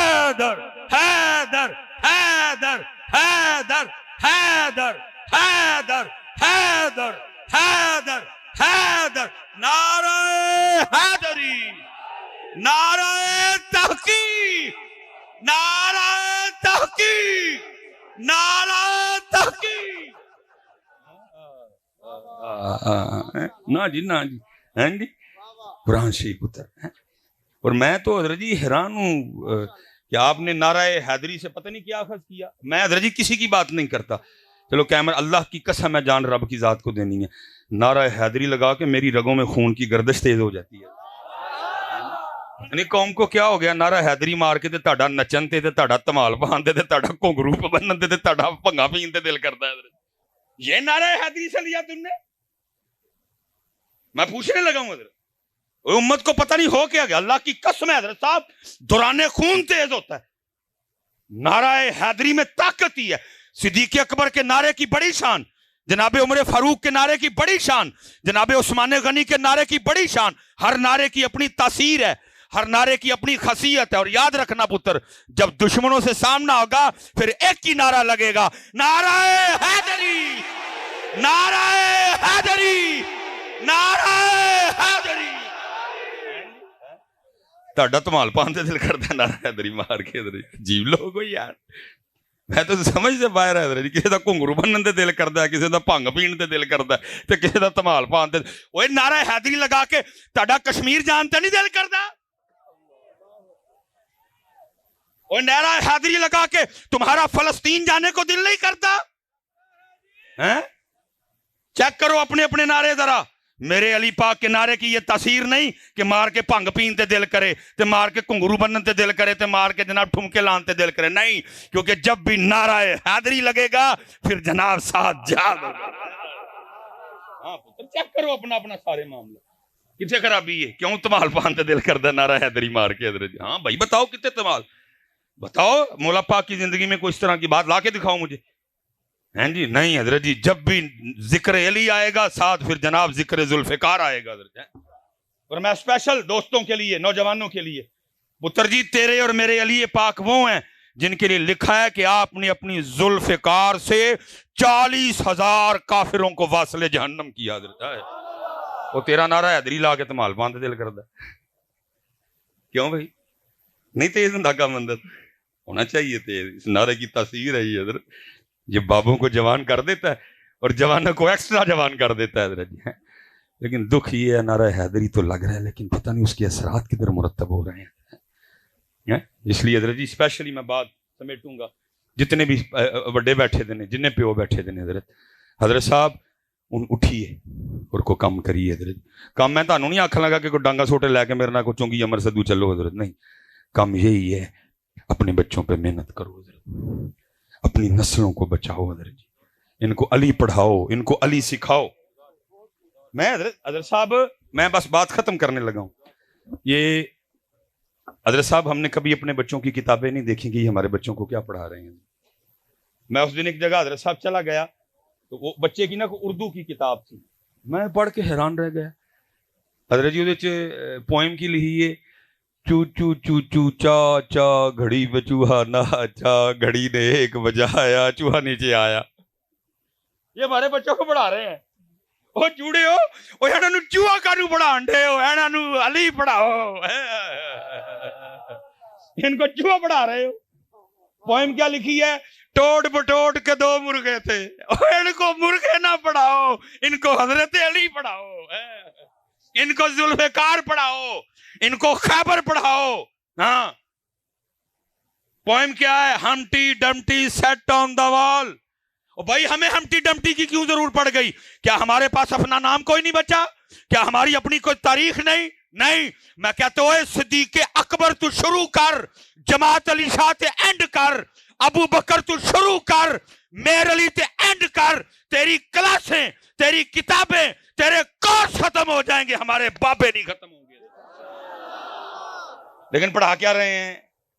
حیدر حیدر حیدر حیدر حیدر حیدر حیدر حیدر حیدر نعرہ تحقیق، نعرہ تحقیق، نعرہ تحقیق۔ نہ جی نہ جی، ہیں جی قرآن شریف پتر۔ اور میں تو حضرت جی حیران ہوں کہ آپ نے نعرہ حیدری سے پتہ نہیں کیا اخذ کیا۔ میں حضرت جی کسی کی بات نہیں کرتا، چلو کیمرہ اللہ کی قسم ہے جان رب کی ذات کو دینی ہے، نعرہ حیدری لگا کے میری رگوں میں خون کی گردش تیز ہو جاتی ہے۔ یعنی قوم کو کیا ہو گیا، نعرہ حیدری مار کے تے تہاڈا نچن تے تہاڈا دھمال پان تے تہاڈا گھنگرو بنن تے تہاڈا بھنگا پین تے دل کرتا ہے۔ یہ نعرہ حیدری سے لیا تم نے؟ میں پوچھنے لگا ہوں حضرت، امت کو پتہ نہیں ہو کیا گیا، اللہ کی قسم ہے حضرت صاحب دوران خون تیز ہوتا ہے۔ نعرہ حیدری میں طاقت ہی ہے۔ صدیق اکبر کے نعرے کی بڑی شان، جناب عمر فاروق کے نعرے کی بڑی شان، جناب عثمان غنی کے نعرے کی بڑی شان۔ ہر نعرے کی اپنی تاثیر ہے، ہر نعرے کی اپنی خاصیت ہے۔ اور یاد رکھنا پتر، جب دشمنوں سے سامنا ہوگا پھر ایک ہی نعرہ لگے گا، نعرہ حیدری، نعرہ حیدری، نعرہ حیدری۔ تہاڈا دھمال پان تے دل کردا ہے نعرہ حیدری مار کے۔ عجیب لوگ ہو یار، میں تو سمجھ سے باہر ہے حضرت جی۔ کسی دا گھنگرو بنن تے دل کردا ہے، کسی دا بھنگ پین تے دل کردا ہے، تے کسی دا دھمال پان تے اوے نعرہ حیدری لگا کے تہاڈا کشمیر جان تے نہیں دل کردا؟ اوے نعرہ حیدری لگا کے تمہارا فلسطین جانے کو دل نہیں کرتا؟ ہیں؟ چیک کرو اپنے اپنے نعرے ذرا۔ میرے علی پاک کے نعرے کی یہ تاثیر نہیں کہ مار کے بھنگ پین تے دل کرے، تے مار کے گھنگرو بنن تے دل کرے، تے مار کے جناب ٹھمکے لان تے دل کرے، نہیں، کیونکہ جب بھی نعرہ حیدری لگے گا پھر جناب ساتھ جاگ ہوگا۔ ہاں پتر چیک کرو اپنا اپنا سارے معاملے، کتنے خرابی ہے، کیوں تمال پان تے دل کردا نعرہ حیدری مار کے حضرت جی؟ ہاں بھائی بتاؤ کتنے تمال، بتاؤ مولا پاک کی زندگی میں کوئی اس طرح کی بات لا کے دکھاؤ مجھے۔ ہیں جی نہیں حضرت جی، جب بھی ذکر علی آئے گا ساتھ پھر جناب ذکر ذوالفقار آئے گا حضرت۔ اور میں اسپیشل دوستوں کے لیے، نوجوانوں کے لیے، پتر جی تیرے اور میرے علی پاک وہ ہیں جن کے لیے لکھا ہے کہ آپ نے اپنی ذوالفقار سے 40,000 کافروں کو واصل جہنم کیا حضرت ہے۔ وہ تیرا نعرہ حیدری لا کے تمال باندھ دل کردا ہے، کیوں بھائی؟ نہیں تیز ہوندا کام اندر ہونا چاہیے تیز، اس نعرے کی تاثیر ہے یہ حضرت، یہ بابوں کو جوان کر دیتا ہے اور جوانوں کو ایکسٹرا جوان کر دیتا ہے حضرت جی۔ لیکن دکھ یہ ہے نعرہ حیدری تو لگ رہا ہے لیکن پتہ نہیں اس کے اثرات کدھر مرتب ہو رہے ہیں۔ اس لیے حضرت جی اسپیشلی میں بات سمیٹوں گا، جتنے بھی بڑے بیٹھے دے نے، جننے پیو بیٹھے دے نے حضرت صاحب اٹھیے اور کو کام کریے حضرت۔ کام میں تانوں نہیں آکھن لگا کہ کوئی ڈانگا سوٹے لے کے میرے نال کو چونگی امر سدو چلو حضرت، نہیں، کام یہی ہے اپنے بچوں پہ محنت کرو حضرت، اپنی نسلوں کو بچاؤ حضرت جی، ان کو علی پڑھاؤ، ان کو علی سکھاؤ۔ میں حضرت صاحب میں بس بات ختم کرنے لگا ہوں۔ یہ حضرت صاحب ہم نے کبھی اپنے بچوں کی کتابیں نہیں دیکھی کہ یہ ہمارے بچوں کو کیا پڑھا رہے ہیں۔ میں اس دن ایک جگہ حضرت صاحب چلا گیا تو وہ بچے کی نا اردو کی کتاب تھی، میں پڑھ کے حیران رہ گیا حضرت جی۔ وہ پوئم کی لکھی ہے، چو چو چو چو چا چا گھڑی پہ چوہا ناچا، گھڑی نے ایک بجایا چوہا نیچے آیا۔ یہ ہمارے بچوں کو پڑھا رہے ہیں۔ وہ جوڑے ہو وہ انہاں نوں چوہا کانوں پڑھان دے ہو، انہاں نوں علی پڑھاؤ، ان کو چوہا پڑھا رہے ہو۔ پوئم کیا لکھی ہے، ٹوٹ بٹوٹ کے دو مرغے تھے، ان کو مرغے نہ پڑھاؤ، ان کو حضرت علی پڑھاؤ، ان کو ذوالفقار پڑھاؤ، ان کو خیبر پڑھاؤ۔ ہاں پوئم کیا ہے، ہمٹی ڈمٹی سیٹ آن دا وال۔ بھائی ہمیں ہمٹی ڈمٹی کی کیوں ضرور پڑ گئی؟ کیا ہمارے پاس اپنا نام کوئی نہیں بچا؟ کیا ہماری اپنی کوئی تاریخ نہیں؟ نہیں، میں کہتا ہوں صدیق اکبر تو شروع کر، جماعت علی شاہ تے اینڈ کر، ابو بکر تو شروع کر، میر علی تے اینڈ کر، تیری کلاسیں، تیری کتابیں، تیرے کورس ختم ہو جائیں گے، ہمارے بابے نہیں ختم ہوں گے۔ لیکن پڑھا کیا رہے ہیں،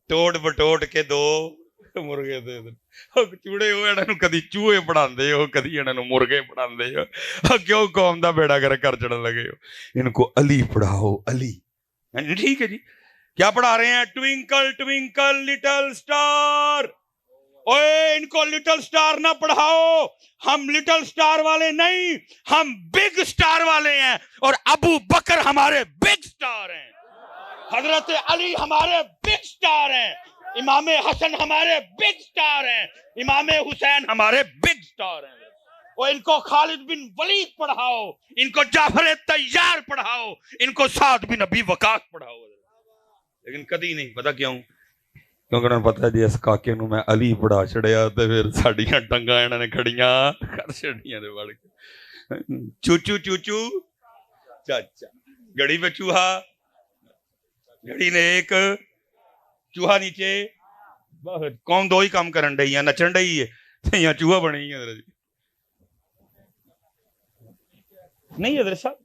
ٹوٹ بٹوٹ کے دو مرغے دے چوڑے ہو، انہاں نوں کدی چوہے پڑھاندے ہو، کدی انہاں نوں مرغے پڑھاندے ہو، کیوں قوم دا بیڑا کر چڑھن لگے ہو؟ ان کو علی پڑھاؤ، علی۔ ٹھیک ہے جی، کیا پڑھا رہے ہیں، ٹوینکل ٹوینکل لٹل سٹار۔ اوے ان کو لٹل سٹار نہ پڑھاؤ، ہم لٹل سٹار والے نہیں، ہم بگ سٹار والے ہیں، اور ابو بکر ہمارے بگ سٹار ہیں۔ حضرت علی ہمارے بگ سٹار ہیں، امام حسن ہمارے بگ سٹار ہیں، امام حسین ہمارے بگ سٹار ہیں. اور ان کو خالد بن ولید پڑھاؤ، ان کو جعفر طیار پڑھاؤ، ان کو سعد بن ابی وقاص پڑھاؤ، لیکن کدی نہیں. پتا کیوں؟ کیونکہ انہوں نے پتا جی اس کاکے نو میں علی پڑھا چھڑیا تے پھر ساڈیاں ٹنگاں انہاں نے کھڑیاں کر چھڑیاں دے وڑ کے چوچو چوچو چاچا گڑی پہ چوہا، گھڑی نے ایک چوہا نیچے، قوم دو ہی کام کرن ڈئی ہے، نچن ڈئی ہے یا چوہا بنی ہے. نہیں حضرت صاحب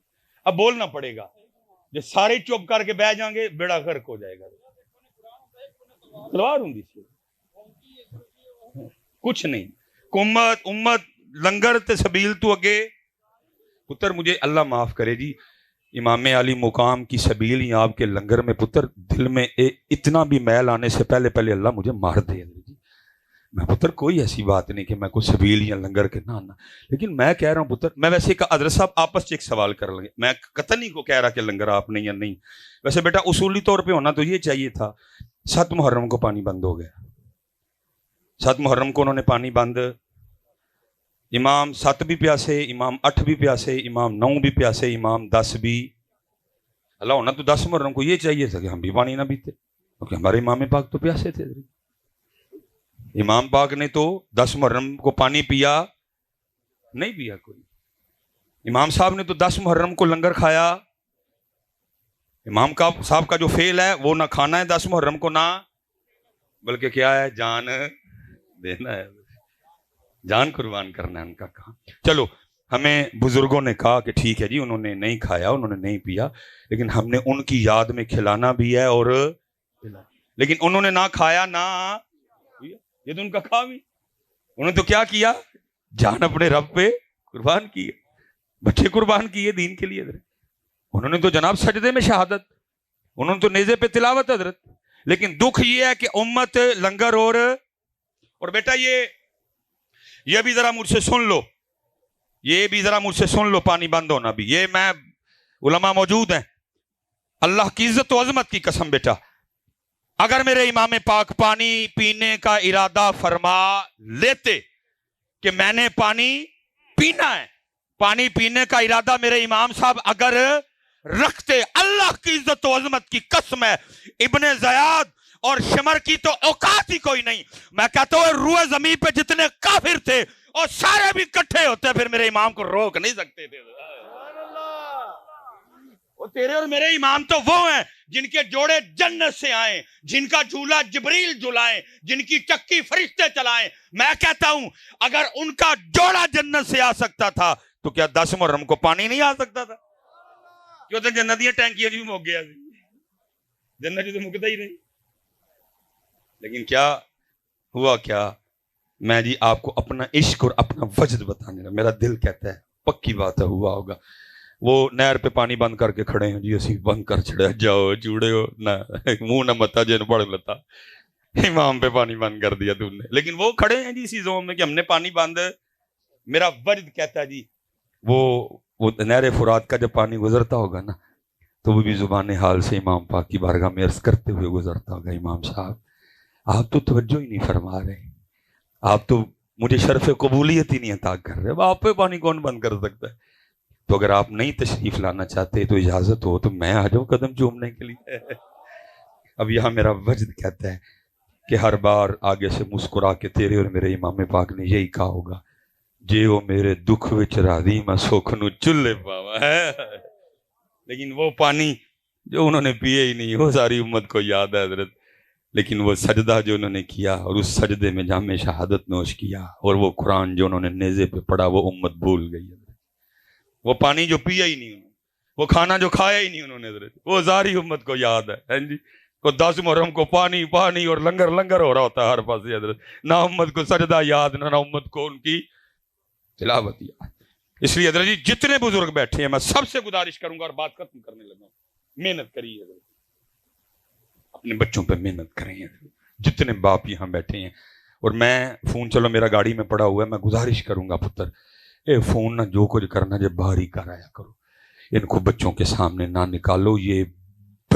اب بولنا پڑے گا، جو سارے چپ کر کے بہ جائیں گے بیڑا غرق ہو جائے گا. تلوار ہوں کچھ نہیں. امت لنگر تے سبیل تو اگے پتر. مجھے اللہ معاف کرے جی، امام علی مقام کی سبیل ہی آپ کے لنگر میں پتر دل میں اتنا بھی میل آنے سے پہلے اللہ مجھے مار دے جی. میں پتر کوئی ایسی بات نہیں کہ میں کوئی سبیل یا لنگر کے نہ آنا، لیکن میں کہہ رہا ہوں پتر، میں ویسے حضرت صاحب آپس ایک سوال کر لیں گے، میں قطعا نہیں کو کہہ رہا کہ لنگر آپ نہیں یا نہیں. ویسے بیٹا اصولی طور پہ ہونا تو یہ چاہیے تھا. 7 محرم کو پانی بند ہو گیا، 7 محرم کو انہوں نے پانی بند، امام 7 بھی پیاسے، امام 8 بھی پیاسے، امام 9 بھی پیاسے، امام 10 بھی. اللہ ہونا تو 10 محرم کو یہ چاہیے تھا کہ ہم بھی پانی نہ پیتے، کیونکہ ہمارے امام پاک تو پیاسے تھے. امام پاک نے تو 10 محرم کو پانی پیا نہیں پیا کوئی. امام صاحب نے تو 10 محرم کو لنگر کھایا. امام صاحب کا جو فعل ہے وہ نہ کھانا ہے 10 محرم کو، نہ بلکہ کیا ہے، جان دینا ہے، جان قربان کرنا ہے ان کا کام. چلو ہمیں بزرگوں نے کہا کہ ٹھیک ہے جی، انہوں نے نہیں کھایا، انہوں نے نہیں پیا، لیکن ہم نے ان کی یاد میں کھلانا بھی ہے. اور لیکن انہوں نے نہ کھایا نہ یہ تو ان کا کام ہی. انہوں نے تو کیا کیا، جان اپنے رب پہ قربان کی، بچے قربان کیے دین کے لیے. انہوں نے تو جناب سجدے میں شہادت، انہوں نے تو نیزے پہ تلاوت حضرت. لیکن دکھ یہ ہے کہ امت لنگر اور بیٹا یہ بھی ذرا مجھ سے سن لو، یہ بھی ذرا مجھ سے سن لو، پانی بند ہونا بھی، یہ میں علماء موجود ہیں، اللہ کی عزت و عظمت کی قسم بیٹا، اگر میرے امام پاک پانی پینے کا ارادہ فرما لیتے کہ میں نے پانی پینا ہے، پانی پینے کا ارادہ میرے امام صاحب اگر رکھتے، اللہ کی عزت و عظمت کی قسم ہے، ابن زیاد اور شمر کی تو اوقات ہی کوئی نہیں. میں کہتا ہوں روئے زمین پہ جتنے کافر تھے اور سارے بھی کٹھے ہوتے پھر میرے امام کو روک نہیں سکتے تھے. وہ تیرے اور میرے امام تو وہ ہیں جن کے جوڑے جنت سے آئیں، جن کا جھولا جبریل جھلائیں، جن کی چکی فرشتے چلائیں. میں کہتا ہوں اگر ان کا جوڑا جنت سے آ سکتا تھا تو کیا 10 محرم کو پانی نہیں آ سکتا تھا؟ کیوں تو جنت دیا ٹینکیاں جو مک گیا، جنت جو مکتا ہی نہیں. لیکن کیا ہوا، کیا میں جی آپ کو اپنا عشق اور اپنا وجد بتانے لگا. میرا دل کہتا ہے پکی بات ہے ہوا ہوگا. وہ نہر پہ پانی بند کر کے کھڑے ہیں جی، اسی بند کر چھڑے جاؤ چوڑے ہو نہ منہ نہ متا جن پڑ لتا، امام پہ پانی بند کر دیا تم نے. لیکن وہ کھڑے ہیں جی اسی زون میں کہ ہم نے پانی بند. میرا وجد کہتا ہے جی وہ نہر فرات کا جب پانی گزرتا ہوگا نا تو وہ بھی زبان حال سے امام پاک کی بارگاہ میں عرض کرتے ہوئے گزرتا ہوگا، امام صاحب آپ تو توجہ ہی نہیں فرما رہے، آپ تو مجھے شرف قبولیت ہی نہیں عطا کر رہے، آپ پہ پانی کون بند کر سکتا ہے؟ تو اگر آپ نہیں تشریف لانا چاہتے تو اجازت ہو تو میں آ جاؤں قدم چومنے کے لیے. اب یہاں میرا وجد کہتا ہے کہ ہر بار آگے سے مسکرا کے تیرے اور میرے امام پاک نے یہی کہا ہوگا، جے وہ میرے دکھ وچ راضی میں سکھ نو چلے پاوا ہے. لیکن وہ پانی جو انہوں نے پیے ہی نہیں، وہ ساری امت کو یاد ہے حضرت. لیکن وہ سجدہ جو انہوں نے کیا اور اس سجدے میں جام شہادت نوش کیا اور وہ قرآن جو انہوں نے نیزے پہ پڑھا وہ امت بھول گئی. وہ پانی جو پیا ہی نہیں انہوں نے، وہ کھانا جو کھایا ہی نہیں انہوں نے حضرت، وہ ساری امت کو یاد ہے جی. کو 10 محرم کو پانی پانی اور لنگر لنگر ہو رہا ہوتا ہے ہر پاس حضرت، نہ امت کو سجدہ یاد نہ امت کو ان کی تلاوت یاد. اس لیے حضرت جی جتنے بزرگ بیٹھے ہیں میں سب سے گزارش کروں گا اور بات ختم کرنے لگا، محنت کریے حضرت، اپنے بچوں پہ محنت کریں حضرت. جتنے باپ یہاں بیٹھے ہیں، اور میں فون چلو میرا گاڑی میں پڑا ہوا ہے، میں گزارش کروں گا پتر اے فون نہ جو کچھ کرنا جب باہر ہی کرایا کرو، ان کو بچوں کے سامنے نہ نکالو. یہ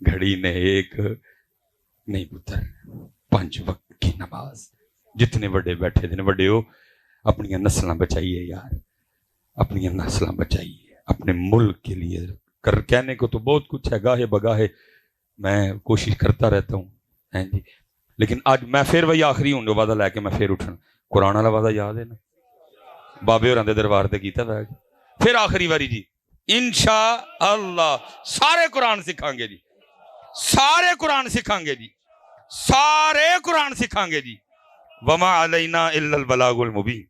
گھڑی نے ایک نہیں پتر 5 وقت کی نماز. جتنے بڑے بیٹھے تھے بڑے ہو اپنی نسلیں بچائیے یار, اپنی نسلیں بچائیے اپنے ملک کے لیے. کہنے کو تو بہت کچھ ہے, گاہے بگاہے میں کوشش کرتا رہتا ہوں جی, لیکن آج میں پھر وہی آخری ہوں وعدہ لے کے میں پھر اٹھنا. قرآن والا وعدہ یاد ہے نا, بابے ہوراں دے دربار تے کیتا ہے پھر آخری واری جی انشاءاللہ سارے قرآن سکھائیں گے جی, سارے قرآن سکھائیں گے جی, سارے قرآن سکھائیں گے جی. وما علینا الا البلاغ المبین.